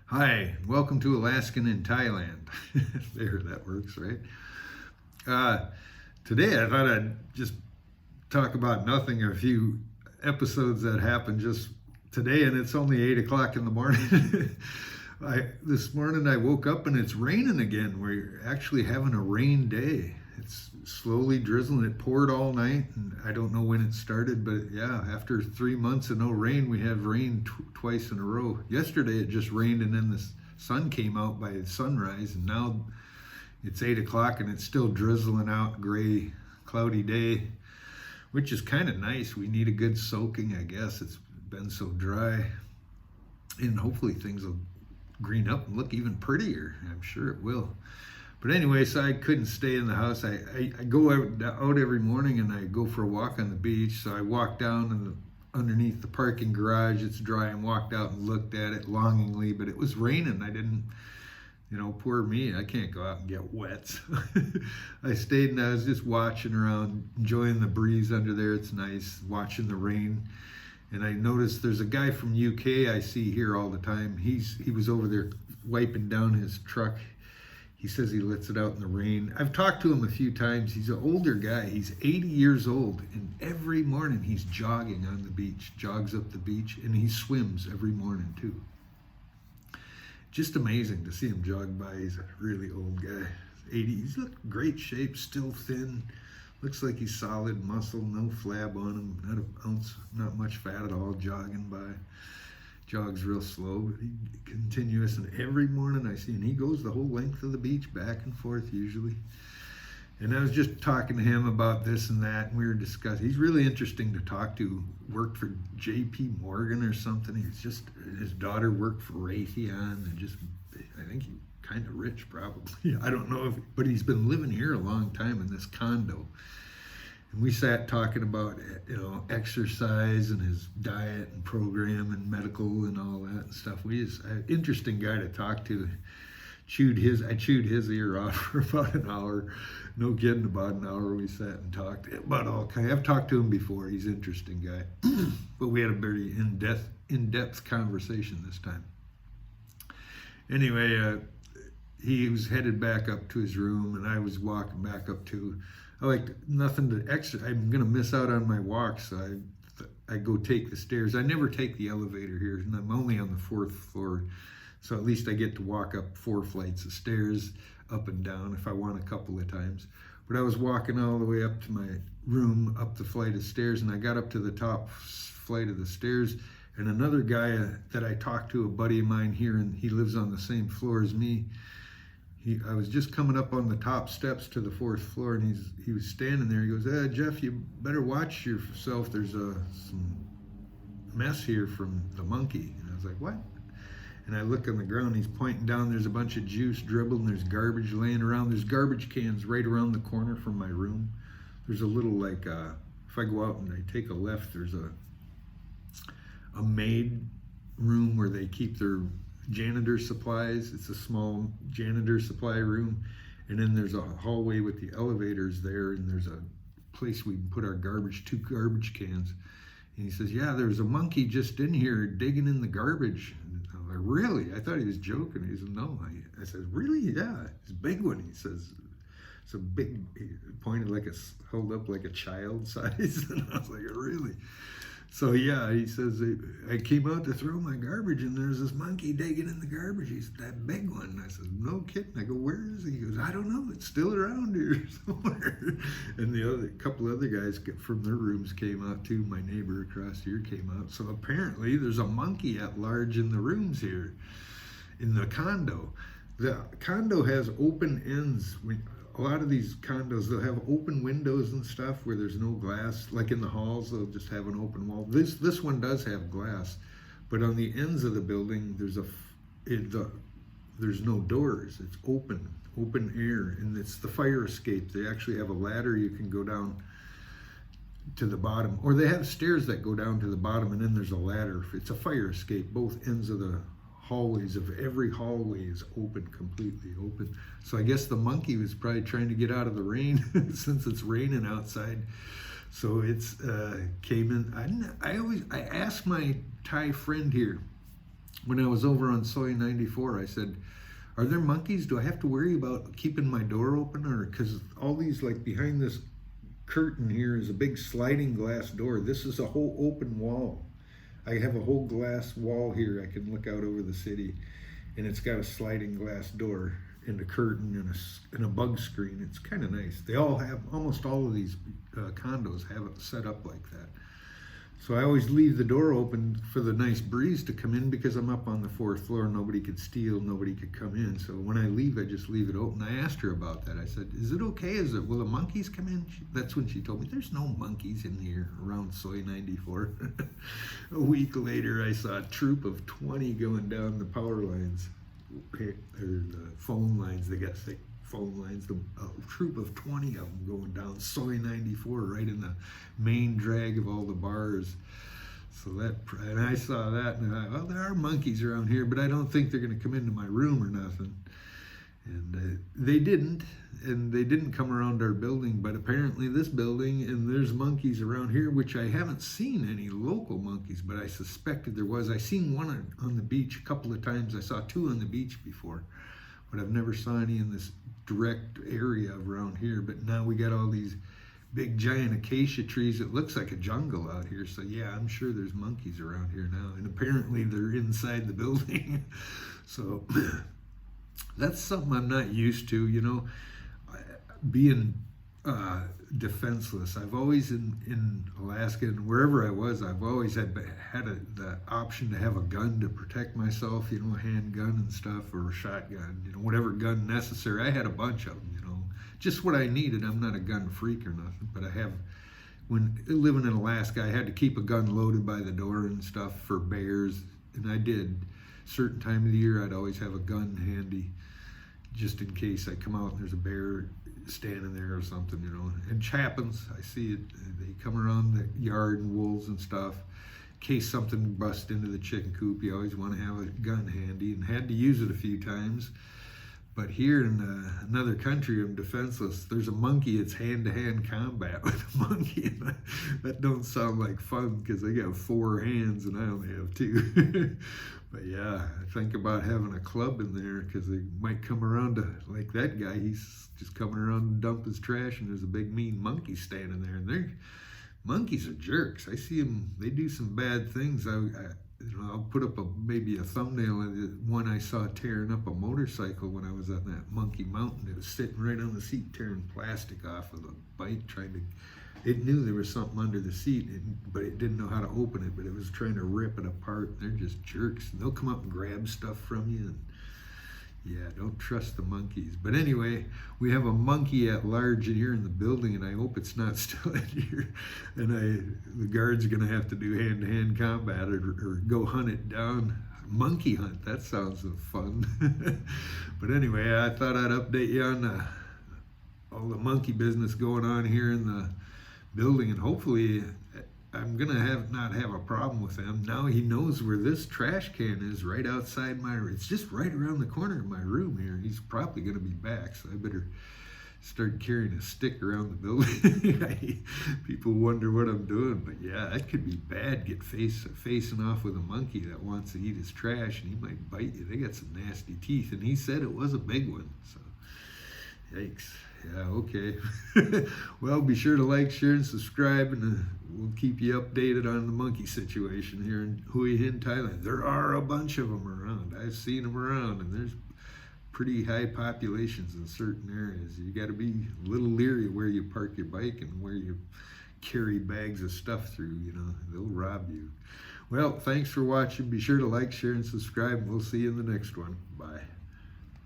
Hi, welcome to Alaskan in Thailand. There, that works, right? Uh, Today I thought I'd just talk about nothing, a few episodes that happened just today, and it's only 8 o'clock in the morning. This morning I woke up and it's raining again. We're actually having a rain day. It's slowly drizzling. It poured all night, and I don't know when it started, but yeah, after 3 months of no rain, we have rain twice in a row. Yesterday it just rained, and then the sun came out by sunrise, and now it's 8 o'clock and it's still drizzling out, gray, cloudy day, which is kind of nice. We need a good soaking, I guess. It's been so dry, and hopefully things will green up and look even prettier. I'm sure it will. But anyway, so I couldn't stay in the house. I go out every morning and I go for a walk on the beach. So I walked down underneath the parking garage. It's dry, and walked out and looked at it longingly, but it was raining. I didn't, poor me, I can't go out and get wet. So I stayed and I was just watching around, enjoying the breeze under there. It's nice watching the rain. And I noticed there's a guy from UK I see here all the time. He was over there wiping down his truck. He says he lets it out in the rain. I've talked to him a few times. He's an older guy. He's 80 years old, and every morning he's jogging on the beach, jogs up the beach, and he swims every morning too. Just amazing to see him jog by. He's a really old guy. 80. He's in great shape, still thin. Looks like he's solid muscle, no flab on him, not an ounce, not much fat at all, jogging by. Jogs real slow, but he's continuous, and every morning I see him. He goes the whole length of the beach, back and forth usually. And I was just talking to him about this and that, and we were discussing. He's really interesting to talk to. Worked for J.P. Morgan or something. His daughter worked for Raytheon, and I think he's kind of rich probably. I don't know but he's been living here a long time in this condo. And we sat talking about, exercise and his diet and program and medical and all that and stuff. Interesting guy to talk to. I chewed his ear off for about an hour. No kidding, about an hour we sat and talked about all kinds. I've talked to him before. He's an interesting guy. But we had a very in-depth conversation this time. Anyway, he was headed back up to his room, and I was walking back up to. I like nothing to exercise. I'm gonna miss out on my walk, so I go take the stairs. I never take the elevator here, and I'm only on the 4th floor, so at least I get to walk up 4 flights of stairs, up and down if I want a couple of times. But I was walking all the way up to my room, up the flight of stairs, and I got up to the top flight of the stairs, and another guy that I talked to, a buddy of mine here, and he lives on the same floor as me. I was just coming up on the top steps to the 4th floor, and he was standing there. He goes, Jeff, you better watch yourself. There's some mess here from the monkey. And I was like, what? And I look on the ground. He's pointing down. There's a bunch of juice dribbled, and there's garbage laying around. There's garbage cans right around the corner from my room. There's a little, if I go out and I take a left, there's a maid room where they keep their janitor supplies. It's a small janitor supply room, and then there's a hallway with the elevators there, and there's a place we can put our 2 garbage cans. And he says, yeah, there's a monkey just in here digging in the garbage. And I'm like, really? I thought he was joking. He said, no. I said, really? Yeah, it's a big one. He says, it's a big, he pointed held up like a child size. And I was like, really? So yeah, he says, I came out to throw my garbage, and there's this monkey digging in the garbage. He's that big one. And I said, no kidding. I go, where is he? He goes, I don't know. It's still around here somewhere. And the couple other guys from their rooms came out too. My neighbor across here came out. So apparently there's a monkey at large in the rooms here in the condo. The condo has open ends. A lot of these condos, they'll have open windows and stuff where there's no glass. Like in the halls, they'll just have an open wall. This one does have glass, but on the ends of the building, there's no doors. It's open air, and it's the fire escape. They actually have a ladder you can go down to the bottom, or they have stairs that go down to the bottom, and then there's a ladder. It's a fire escape. Both ends of the hallways of every hallway is open, completely open. So I guess the monkey was probably trying to get out of the rain since it's raining outside. So it's came in. I asked my Thai friend here when I was over on Soy 94, I said, are there monkeys? Do I have to worry about keeping my door open? Or because all these, like behind this curtain here is a big sliding glass door. This is a whole open wall. I have a whole glass wall here. I can look out over the city, and it's got a sliding glass door and a curtain and a bug screen. It's kind of nice. They all have, almost all of these condos have it set up like that. So I always leave the door open for the nice breeze to come in, because I'm up on the 4th floor. Nobody could steal, nobody could come in. So when I leave, I just leave it open. I asked her about that. I said, is it okay? Will the monkeys come in? That's when she told me, there's no monkeys in here around Soy 94. A week later, I saw a troop of 20 going down the power lines, or the phone lines. They got thick phone lines. A troop of 20 of them going down Soy 94, right in the main drag of all the bars. So and I saw that, and I thought, well, there are monkeys around here, but I don't think they're going to come into my room or nothing. And they didn't, and they didn't come around our building, but apparently this building, and there's monkeys around here, which I haven't seen any local monkeys, but I suspected there was. I seen one on the beach a couple of times. I saw 2 on the beach before, but I've never saw any in this direct area around here. But now we got all these big giant acacia trees. It looks like a jungle out here. So yeah, I'm sure there's monkeys around here now, and apparently they're inside the building. So that's something I'm not used to, you know, being defenseless. I've always in Alaska and wherever I was, I've always had the option to have a gun to protect myself, you know, a handgun and stuff, or a shotgun, you know, whatever gun necessary. I had a bunch of them, you know, just what I needed. I'm not a gun freak or nothing, but when living in Alaska, I had to keep a gun loaded by the door and stuff for bears, and I did. Certain time of the year, I'd always have a gun handy, just in case I come out and there's a bear standing there or something, you know. And happens, I see it, they come around the yard and wolves and stuff. In case something busts into the chicken coop, you always want to have a gun handy, and had to use it a few times. But here in another country, I'm defenseless. There's a monkey, it's hand-to-hand combat with a monkey. And that don't sound like fun, because they got 4 hands and I only have 2. But yeah, I think about having a club in there, because they might come around to, like that guy, he's just coming around to dump his trash, and there's a big mean monkey standing there. And monkeys are jerks. I see them, they do some bad things. I'll put up maybe a thumbnail of the one I saw tearing up a motorcycle when I was on that Monkey Mountain. It was sitting right on the seat, tearing plastic off of the bike, it knew there was something under the seat, but it didn't know how to open it, but it was trying to rip it apart. They're just jerks. They'll come up and grab stuff from you, and yeah, don't trust the monkeys. But anyway, we have a monkey at large in here in the building, and I hope it's not still in here. And the guards are going to have to do hand-to-hand combat or go hunt it down. Monkey hunt, that sounds fun. But anyway, I thought I'd update you on all the monkey business going on here in the building, and hopefully I'm gonna not have a problem with him. Now he knows where this trash can is, right outside it's just right around the corner of my room here. He's probably gonna be back, so I better start carrying a stick around the building. People wonder what I'm doing, but yeah, that could be bad. Get facing off with a monkey that wants to eat his trash, and he might bite you. They got some nasty teeth, and he said it was a big one, so yikes. Yeah, okay. Well, be sure to like, share, and subscribe, and we'll keep you updated on the monkey situation here in Hue Hin, Thailand. There are a bunch of them around. I've seen them around, and there's pretty high populations in certain areas. You got to be a little leery where you park your bike and where you carry bags of stuff through, you know. They'll rob you. Well, thanks for watching. Be sure to like, share, and subscribe, and we'll see you in the next one. Bye.